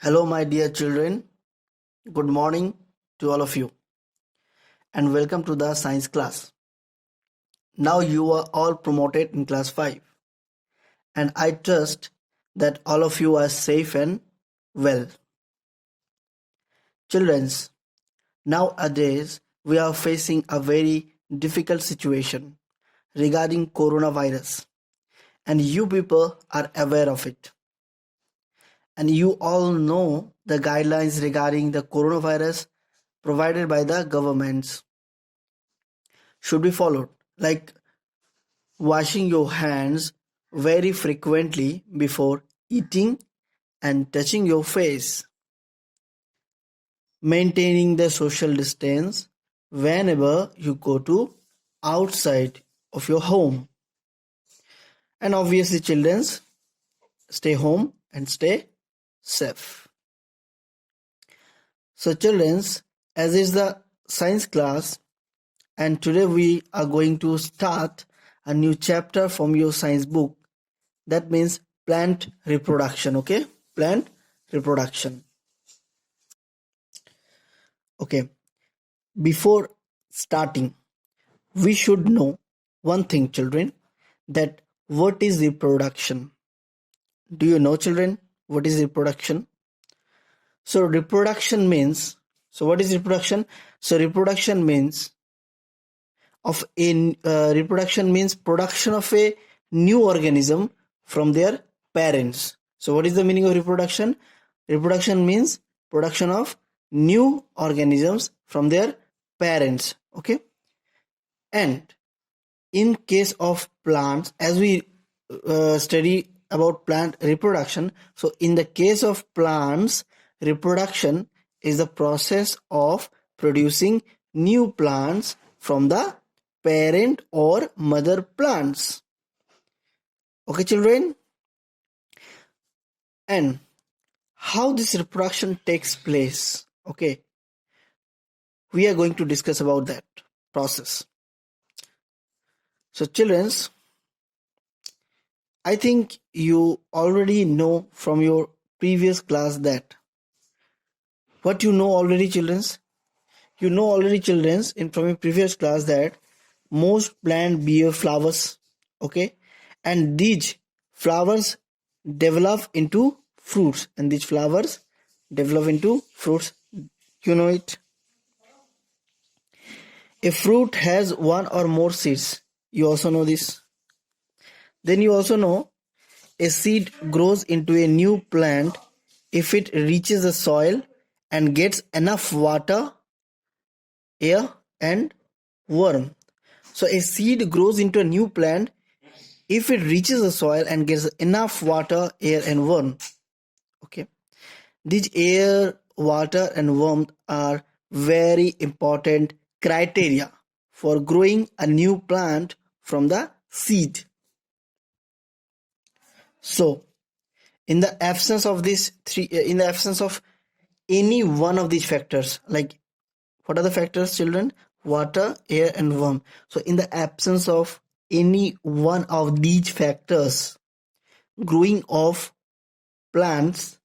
Hello, my dear children. Good morning to all of you, and welcome to the science class. Now you are all promoted in class 5, and I trust that all of you are safe and well. Childrens, nowadays we are facing a very difficult situation regarding coronavirus, and you people are aware of it. And you all know the guidelines regarding the coronavirus provided by the governments should be followed, like washing your hands very frequently before eating and touching your face, maintaining the social distance whenever you go to outside of your home, and obviously children, stay home and stay safe. So children, as is the science class, and today we are going to start a new chapter from your science book. That means plant reproduction. Okay, plant reproduction. Okay, before starting, we should know one thing, children, that what is reproduction? Do you know, children, what is reproduction? So reproduction means, so what is reproduction? So reproduction means reproduction means production of a new organism from their parents. So what is the meaning of reproduction? Reproduction means production of new organisms from their parents. Okay, and in case of plants, as we study about plant reproduction, so in the case of plants, reproduction is the process of producing new plants from the parent or mother plants. Okay, children, and how this reproduction takes place, okay, we are going to discuss about that process. So children, I think you already know from your previous class that what you know already, children. You know already, children, from your previous class that most plants bear flowers, okay, and these flowers develop into fruits, and these flowers develop into fruits. You know it. A fruit has one or more seeds. You also know this. Then you also know a seed grows into a new plant if it reaches the soil and gets enough water, air, and worm. So a seed grows into a new plant if it reaches the soil and gets enough water, air, and worm. Okay, these air, water, and warmth are very important criteria for growing a new plant from the seed. So in the absence of in the absence of any one of these factors, like what are the factors, children? Water, air, and warmth. So in the absence of any one of these factors, growing of plants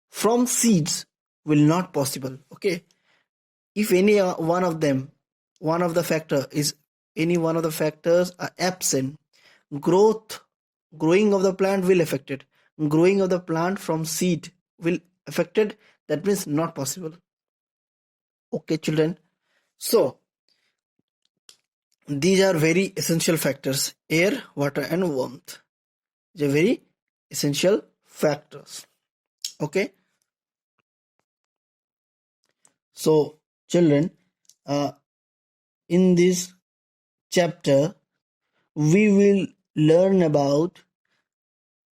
from seeds will not possible. Okay, if any one of them, one of the factor is any one of the factors are absent, growing of the plant will affected. Growing of the plant from seed will affected. That means not possible. Okay, children. So these are very essential factors: air, water, and warmth. These are very essential factors. Okay. So children, in this chapter, we will learn about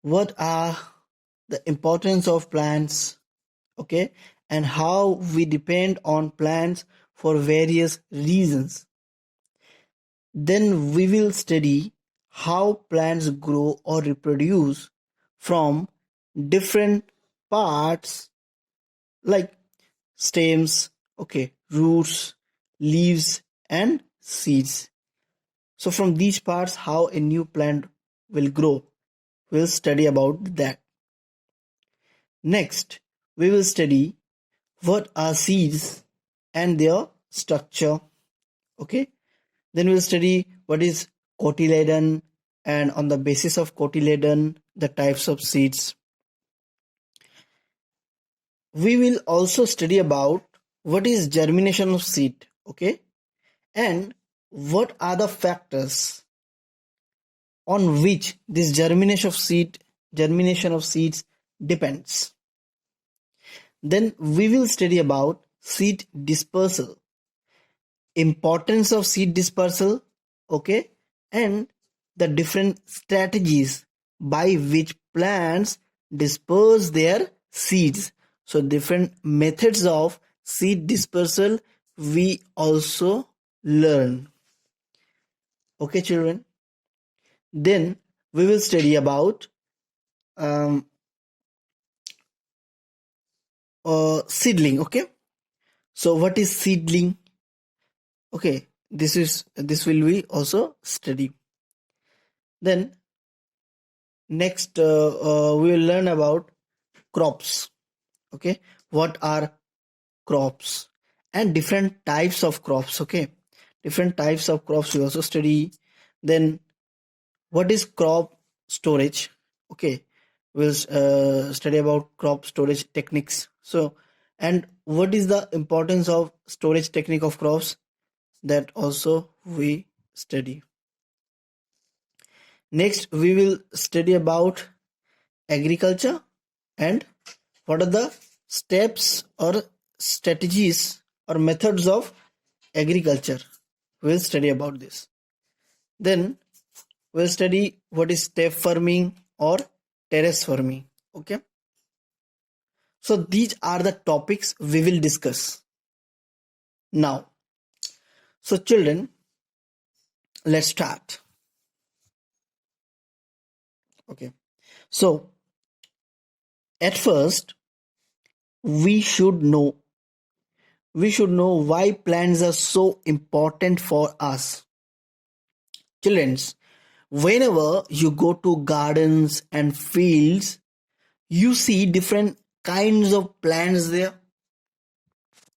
what are the importance of plants, okay, and how we depend on plants for various reasons. Then we will study how plants grow or reproduce from different parts like stems, okay, roots, leaves, and seeds. So from these parts, how a new plant will grow. We'll study about that. Next, we will study what are seeds and their structure. Okay, then we'll study what is cotyledon, and on the basis of cotyledon, the types of seeds. We will also study about what is germination of seed, okay, and what are the factors on which this germination of seeds depends. Then we will study about seed dispersal, importance of seed dispersal, okay, and the different strategies by which plants disperse their seeds. So different methods of seed dispersal we also learn. Okay, children. Then we will study about um, seedling. Okay, so what is seedling? Okay, this will be also study. Then next we will learn about crops. Okay, what are crops and different types of crops? Okay, different types of crops we also study. Then what is crop storage? Okay, we'll study about crop storage techniques. So, and what is the importance of storage technique of crops? That also we study. Next we will study about agriculture and what are the steps or strategies or methods of agriculture. We'll study about this. Then we'll study what is step farming or terrace farming. Okay, so these are the topics we will discuss now. So children, let's start. Okay, so at first we should know why plants are so important for us. Children, whenever you go to gardens and fields, you see different kinds of plants there,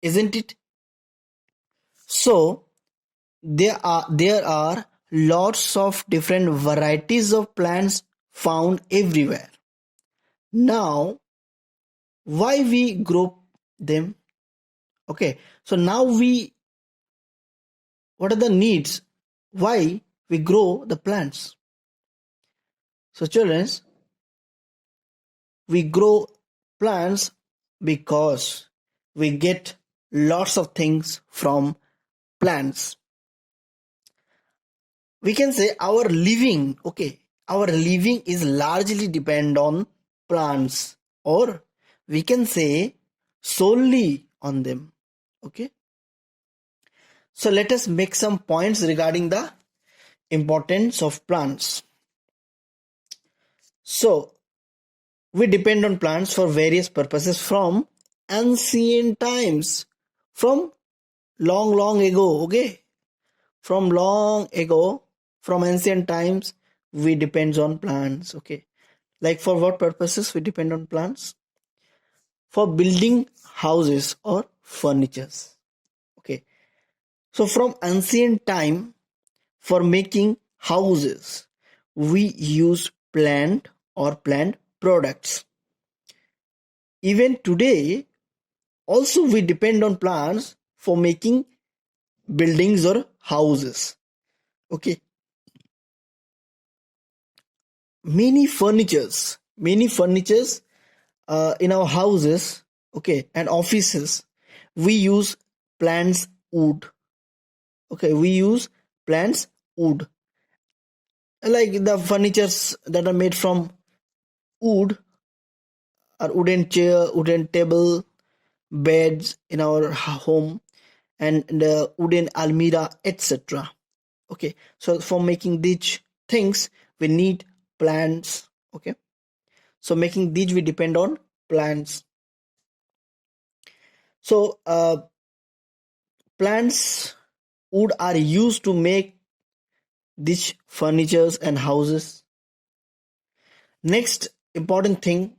isn't it? So there are lots of different varieties of plants found everywhere. Now, why we grow them? Okay, so now what are the needs? Why we grow the plants? So children, we grow plants because we get lots of things from plants. We can say our living is largely depend on plants, or we can say solely on them. Okay, so let us make some points regarding the importance of plants. So we depend on plants for various purposes from ancient times, from long ago. Okay, from long ago, from ancient times, we depend on plants. Okay, like for what purposes we depend on plants? For building houses or furnitures. Okay, so from ancient time, for making houses, we use plant or plant products. Even today, also we depend on plants for making buildings or houses. Okay, many furnitures in our houses, okay, and offices, we use plants wood. Okay, we use plants wood, like the furnitures that are made from wood, or wooden chair, wooden table, beds in our home, and the wooden almirah, etc. Okay, so for making these things we need plants. Okay, so making these we depend on plants. So plants wood are used to make these furnitures and houses. Next important thing,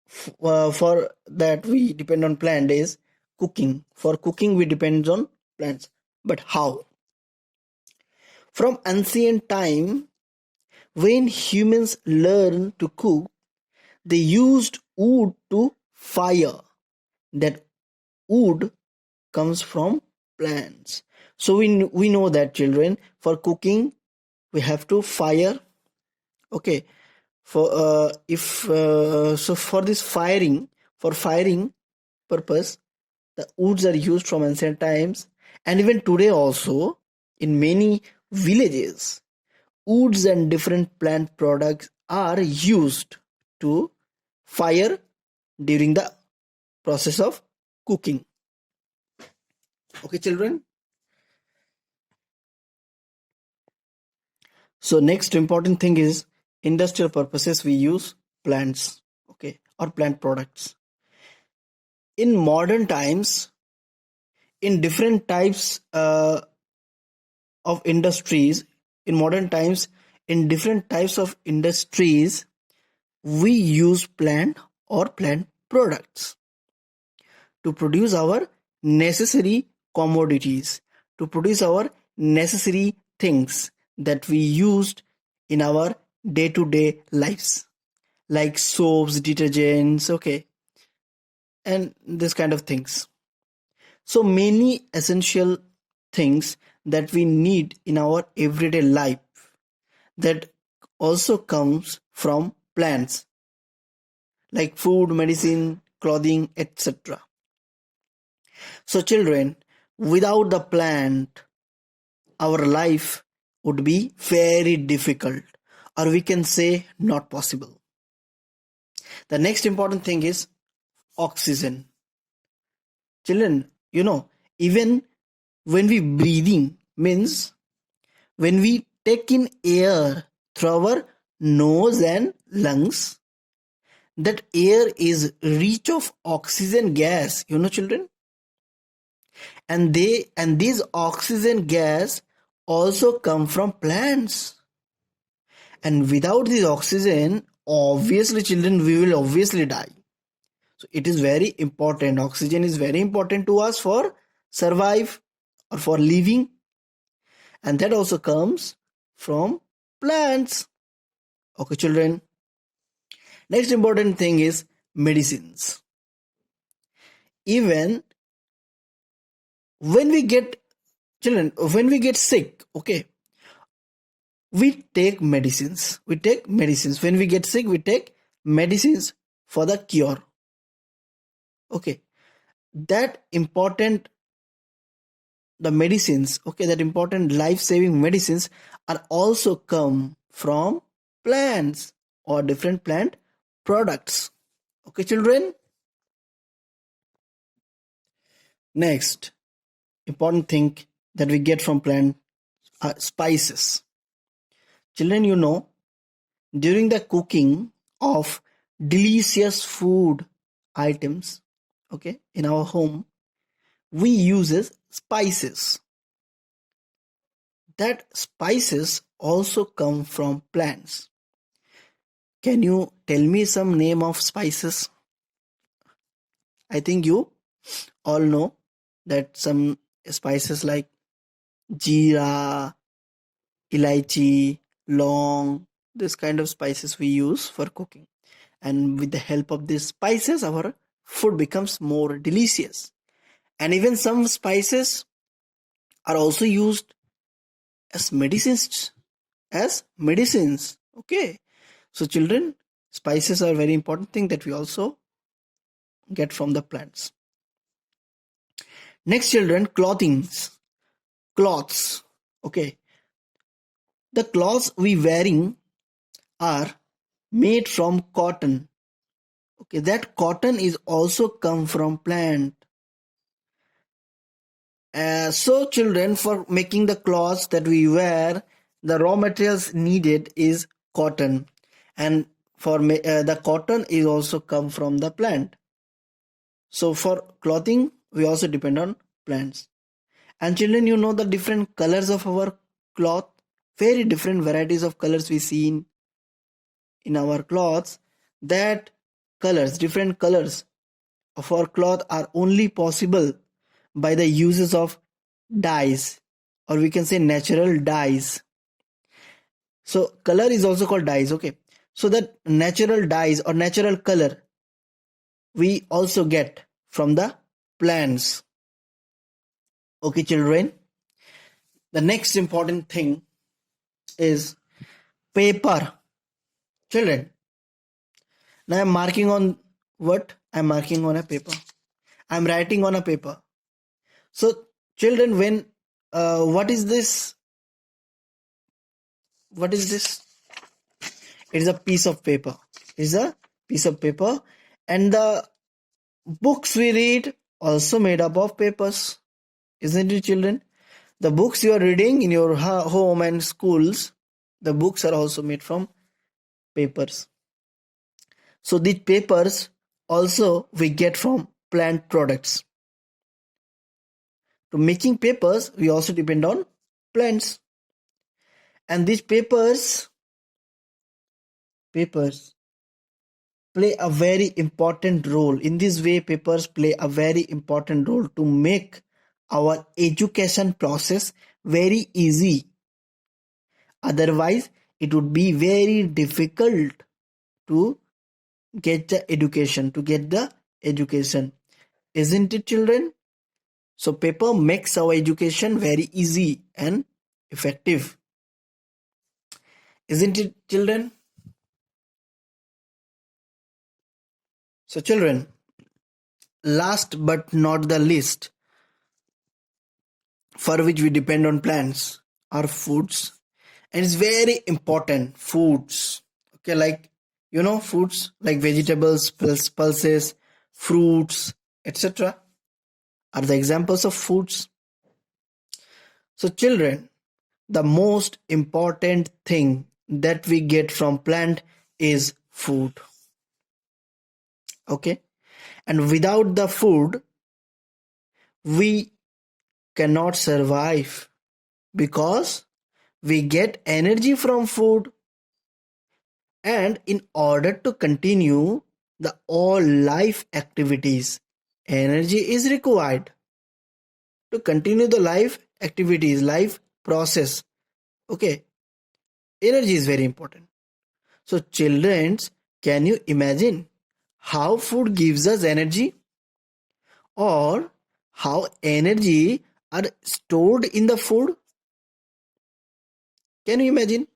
for that we depend on plant is cooking. For cooking we depend on plants. But how? From ancient time, when humans learned to cook, they used wood to fire. That wood comes from plants. So we know that, children, for cooking we have to fire. Okay, for if so for this firing, for firing purpose, the woods are used from ancient times, and even today also in many villages, woods and different plant products are used to fire during the process of cooking. Okay, children. So next important thing is industrial purposes we use plants, okay, or plant products. In modern times, in different types of industries, in modern times, in different types of industries, we use plant or plant products to produce our necessary commodities, to produce our necessary things that we used in our day-to-day lives, like soaps, detergents, okay, and this kind of things. So many essential things that we need in our everyday life that also comes from plants, like food, medicine, clothing, etc. So children, without the plant, our life would be very difficult, or we can say not possible. The next important thing is oxygen. Children, even when we breathing, means when we take in air through our nose and lungs, that air is rich of oxygen gas, children, and these oxygen gas also come from plants. And without this oxygen, obviously children, we will obviously die. So it is very important. Oxygen is very important to us for survive or for living, and that also comes from plants. Okay, children. Next important thing is medicines. Even when we get children, when we get sick, okay, we take medicines. We take medicines. When we get sick, we take medicines for the cure. Okay, that important the medicines, okay, that important life-saving medicines are also come from plants or different plant products. Okay, children. Next important thing that we get from plant are spices. Children, during the cooking of delicious food items, okay, in our home, we uses spices. That spices also come from plants. Can you tell me some name of spices? I think you all know that some spices like jeera, elaichi, long, this kind of spices we use for cooking. And with the help of these spices, our food becomes more delicious. And even some spices are also used as medicines. Okay. So children, spices are a very important thing that we also get from the plants. Next, children, cloths. Okay. The cloths we wearing are made from cotton. Okay, that cotton is also come from plant. So children, for making the clothes that we wear, the raw materials needed is cotton, and for the cotton is also come from the plant. So for clothing, we also depend on plants. And children, the different colors of our cloth, very different varieties of colors we see in our clothes. That colors, different colors of our cloth are only possible by the uses of dyes, or we can say natural dyes. So color is also called dyes, okay? So that natural dyes or natural color we also get from the plants. Okay, children. The next important thing is paper. Children, now I'm marking on what? I'm marking on a paper. I'm writing on a paper. So, children, when what is this? What is this? It is a piece of paper. It is a piece of paper, and the books we read also made up of papers, isn't it, children? The books you are reading in your home and schools, the books are also made from papers. So these papers also we get from plant products. To making papers, we also depend on plants. And these papers play a very important role. In this way, papers play a very important role to make our education process very easy. Otherwise, it would be very difficult to get the education. Isn't it, children? So paper makes our education very easy and effective. Isn't it, children? So children, last but not the least, for which we depend on plants, are foods. And it's very important, foods. Okay, like foods like vegetables, pulses, fruits, etc. are the examples of foods. So children, the most important thing that we get from plant is food. Okay, and without the food we cannot survive, because we get energy from food, and in order to continue the all life activities, energy is required to continue the life activities, life process. Okay, energy is very important. So children, can you imagine how food gives us energy, or how energy are stored in the food? Can you imagine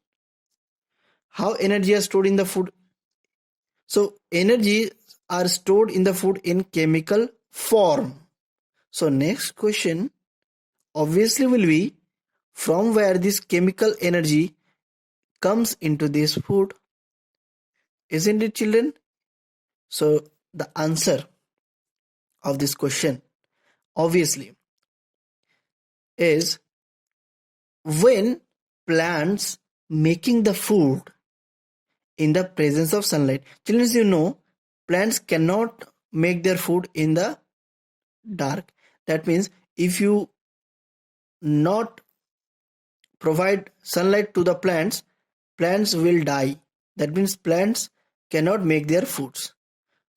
how energy is stored in the food? So energy are stored in the food in chemical form. So next question obviously will be, from where this chemical energy comes into this food? Isn't it, children? So the answer of this question obviously is, when plants making the food in the presence of sunlight. Children, plants cannot make their food in the dark. That means if you not provide sunlight to the plants, plants will die. That means plants cannot make their foods.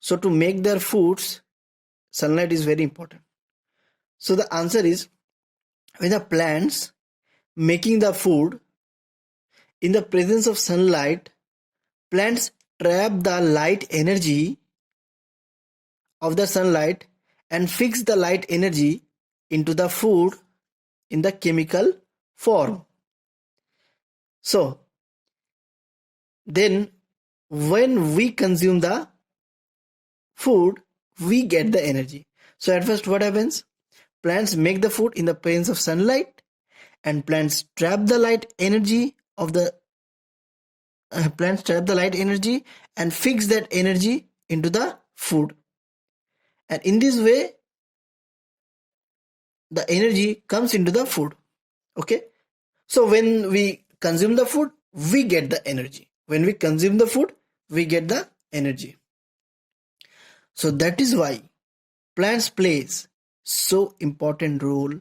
So to make their foods, sunlight is very important. So the answer is, when the plants making the food in the presence of sunlight, plants trap the light energy of the sunlight and fix the light energy into the food in the chemical form. So then when we consume the food, we get the energy. So at first what happens? Plants make the food in the presence of sunlight, and plants trap the light energy and fix that energy into the food. And in this way, the energy comes into the food. Okay. So when we consume the food, we get the energy. When we consume the food, we get the energy. So that is why plants plays so important role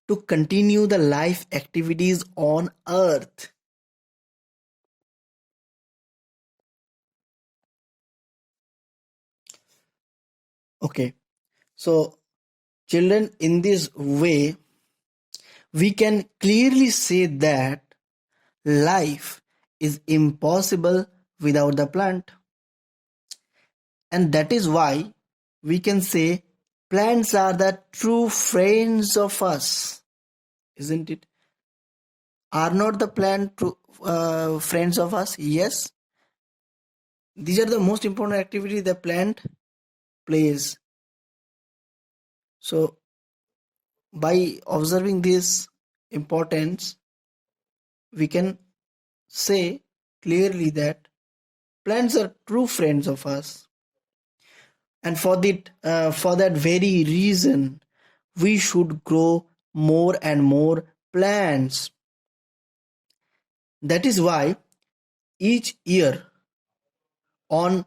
to continue the life activities on earth. Okay, so children, in this way, we can clearly say that life is impossible without the plant. And that is why we can say plants are the true friends of us, isn't it? Are not the plant true friends of us? Yes. These are the most important activity the plant plays. So by observing this importance, we can say clearly that plants are true friends of us. And for that very reason, we should grow more and more plants. That is why each year on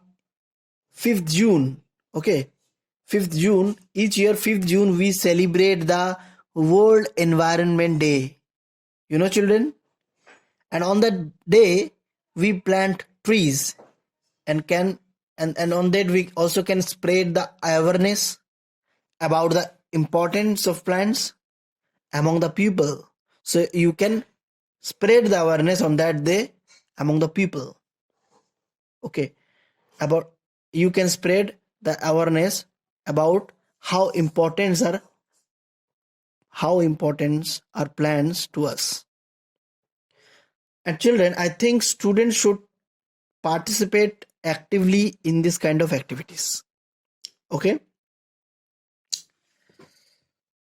5th June, okay, 5th June, each year 5th June, we celebrate the World Environment Day. You know, children? And on that day, we plant trees and and on that we also can spread the awareness about the importance of plants among the people. So you can spread the awareness on that day among the people. Okay, about you can spread the awareness about how important are plants to us. And children, I think students should participate actively in this kind of activities. Okay,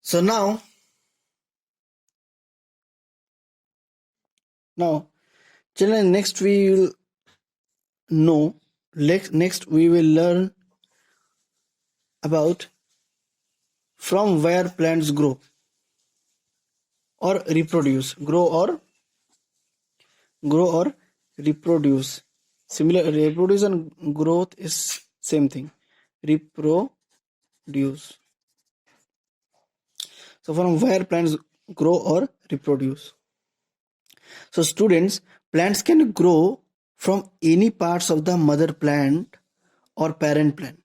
so now children, next we will know next we will learn about from where plants or reproduce grow or reproduce. Similar, reproduce and growth is same thing. Reproduce. So from where plants grow or reproduce. So students, plants can grow from any parts of the mother plant or parent plant,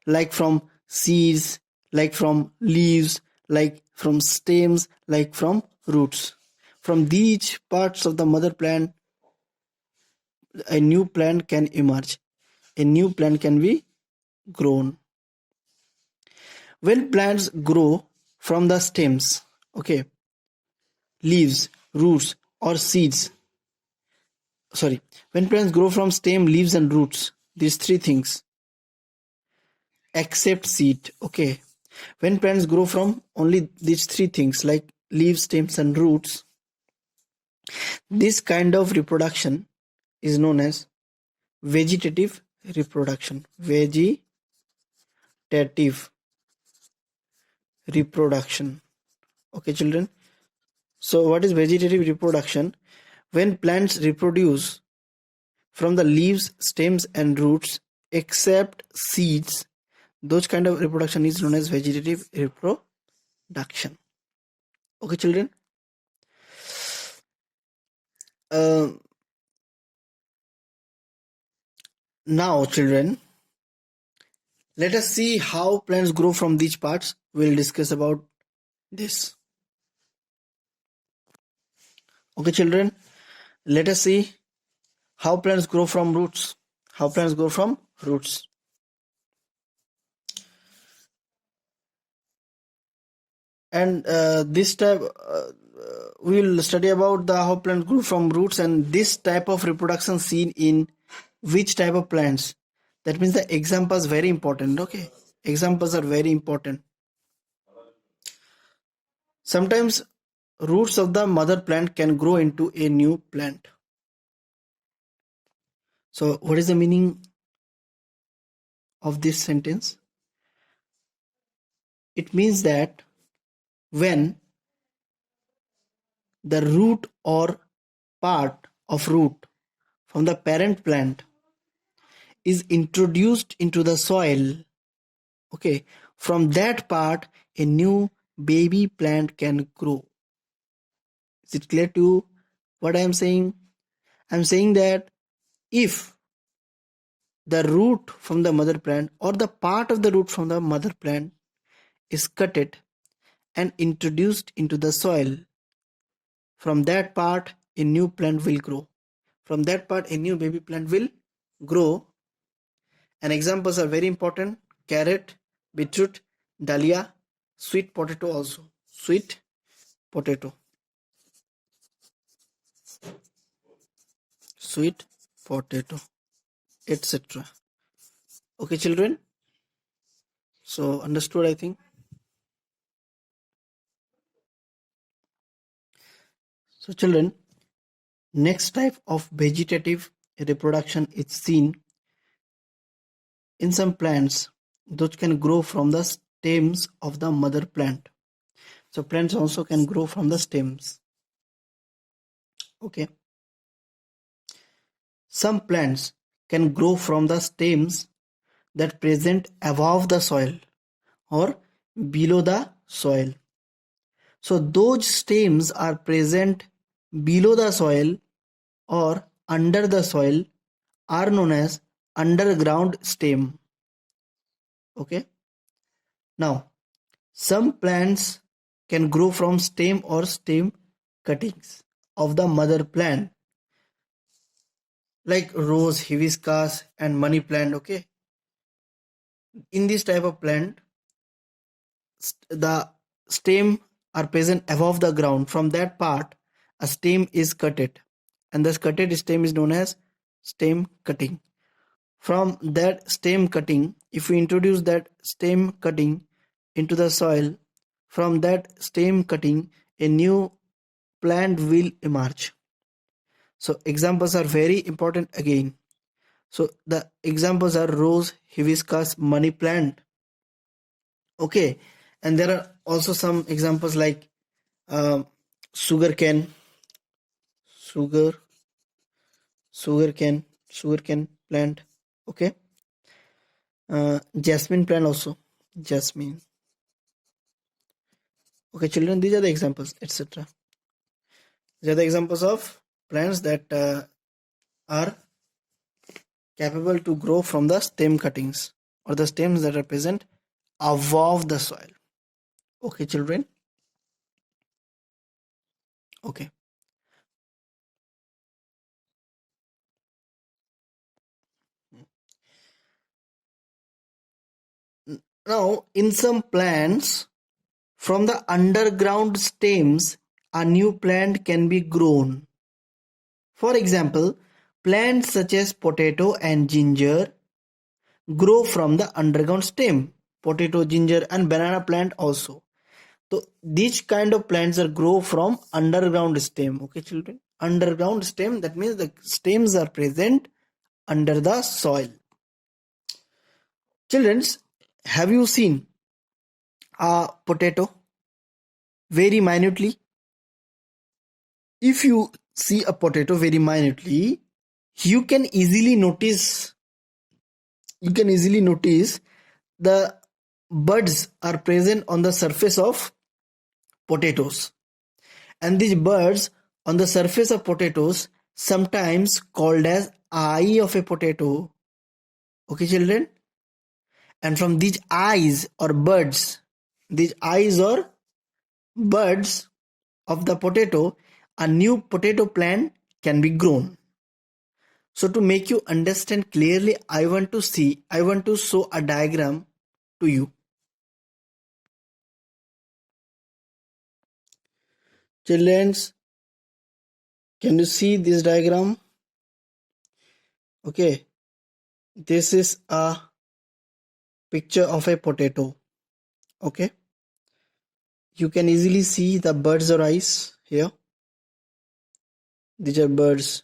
like from seeds, like from leaves, like from stems, like from roots. From these parts of the mother plant, a new plant can emerge. A new plant can be grown. When plants grow from the stems, okay, leaves, roots, or seeds, sorry, when plants grow from stem, leaves, and roots, these three things, except seed, okay, when plants grow from only these three things like leaves, stems, and roots, this kind of reproduction is known as vegetative reproduction. Vegetative reproduction. Okay, children. So, what is vegetative reproduction? When plants reproduce from the leaves, stems, and roots, except seeds, those kind of reproduction is known as vegetative reproduction. Okay, children. Uh, Now, children, let us see how plants grow from these parts. We'll discuss about this. Okay, children, let us see how plants grow from roots. How plants grow from roots. And this type, we will study about the how plants grow from roots and this type of reproduction seen in which type of plants. That means the examples very important. Okay, examples are very important. Sometimes roots of the mother plant can grow into a new plant. So what is the meaning of this sentence? It means that when the root or part of root from the parent plant is introduced into the soil, okay, from that part a new baby plant can grow. Is it clear to you what I am saying? I am saying that if the root from the mother plant or the part of the root from the mother plant is cutted and introduced into the soil. From that part, a new plant will grow. From that part, a new baby plant will grow. And examples are very important: carrot, beetroot, dahlia, sweet potato also. Sweet potato. Sweet potato, etc. Okay, children? So, understood, I think. So, children, next type of vegetative reproduction is seen in some plants those can grow from the stems of the mother plant. So plants also can grow from the stems. Okay. Some plants can grow from the stems that present above the soil or below the soil. So those stems are present below the soil or under the soil are known as underground stem. Okay. Now, some plants can grow from stem or stem cuttings of the mother plant, like rose, hibiscus, and money plant. Okay, in this type of plant, the stem are present above the ground. From that part, a stem is cutted, and this cutted stem is known as stem cutting. From that stem cutting, if we introduce that stem cutting into the soil, from that stem cutting, a new plant will emerge. So examples are very important again. So the examples are rose, hibiscus, money plant. Okay, and there are also some examples like sugar cane, sugar cane plant. Okay, jasmine plant also, jasmine. Okay, children, these are the examples, etc. These are the examples of plants that are capable to grow from the stem cuttings or the stems that are present above the soil. Okay, children. Okay. Now, in some plants, from the underground stems, a new plant can be grown. For example, plants such as potato and ginger grow from the underground stem. Potato, ginger, and banana plant also. So these kind of plants are grow from underground stem. Okay, children. Underground stem, that means the stems are present under the soil. Children, have you seen a potato very minutely? If you see a potato very minutely, you can easily notice the buds are present on the surface of potatoes, and these buds on the surface of potatoes sometimes called as eye of a potato. Okay, children, and from these eyes or buds of the potato, a new potato plant can be grown. So to make you understand clearly, I want to show a diagram to you. Children, can you see this diagram? Okay, this is a picture of a potato. Okay, you can easily see the buds or eyes here. These are buds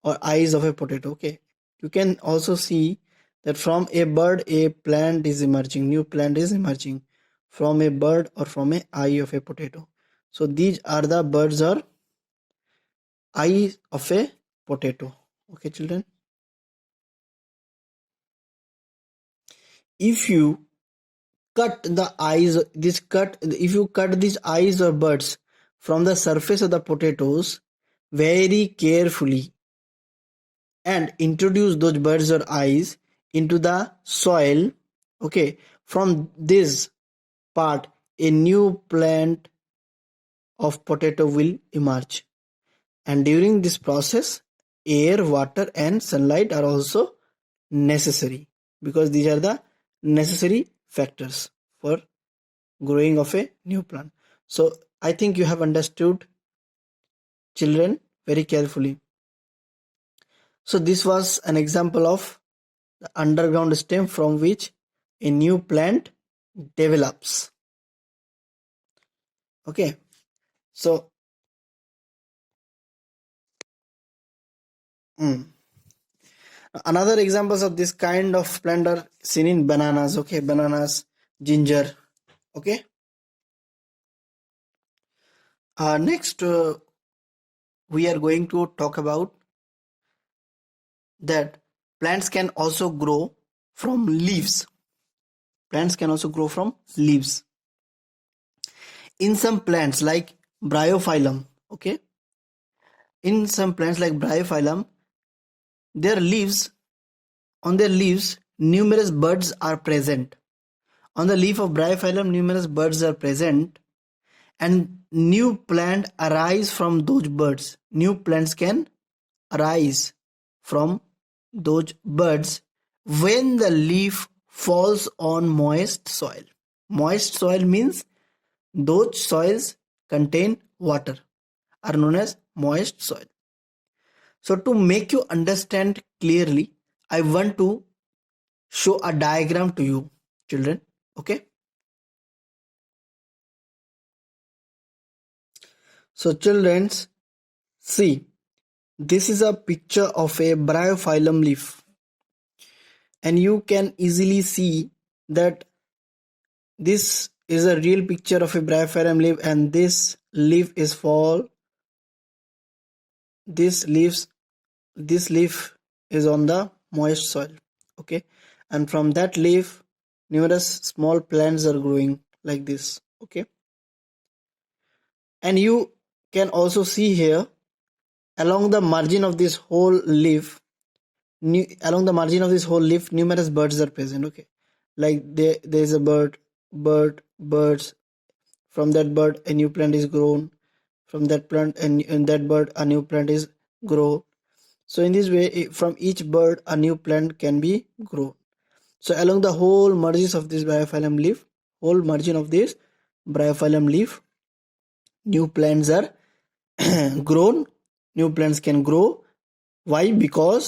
or eyes of a potato. Okay, you can also see that from a bud a plant is emerging, new plant is emerging from a bud or from a eye of a potato. So these are the buds or eyes of a potato. Okay, children, if you cut these eyes or buds from the surface of the potatoes very carefully and introduce those birds or eyes into the soil, okay, from this part a new plant of potato will emerge. And during this process, air, water, and sunlight are also necessary, because these are the necessary factors for growing of a new plant. So I think you have understood, children, very carefully. So this was an example of the underground stem from which a new plant develops. Okay, so another examples of this kind of plant are seen in bananas. Okay, bananas, ginger. Okay, next we are going to talk about that plants can also grow from leaves. Plants can also grow from leaves. In some plants like bryophyllum, okay, in some plants like bryophyllum, their leaves, on their leaves, numerous buds are present. On the leaf of bryophyllum, numerous buds are present, and new plant arise from those buds. New plants can arise from those buds when the leaf falls on moist soil. Moist soil means those soils contain water, are known as moist soil. So to make you understand clearly, I want to show a diagram to you, children. Okay. So children, see, this is a picture of a bryophyllum leaf, and you can easily see that this is a real picture of a bryophyllum leaf, and this leaf is fall. This leaf is on the moist soil. Okay, and from that leaf, numerous small plants are growing like this. Okay, and you can also see here along the margin of this whole leaf, numerous birds are present. Okay, like there is a birds. From that bird a new plant is grown. From that plant and in that bird a new plant is grow. So in this way, from each bird a new plant can be grown. So along the whole margins of this bryophyllum leaf, new plants are grown. New plants can grow. Why? Because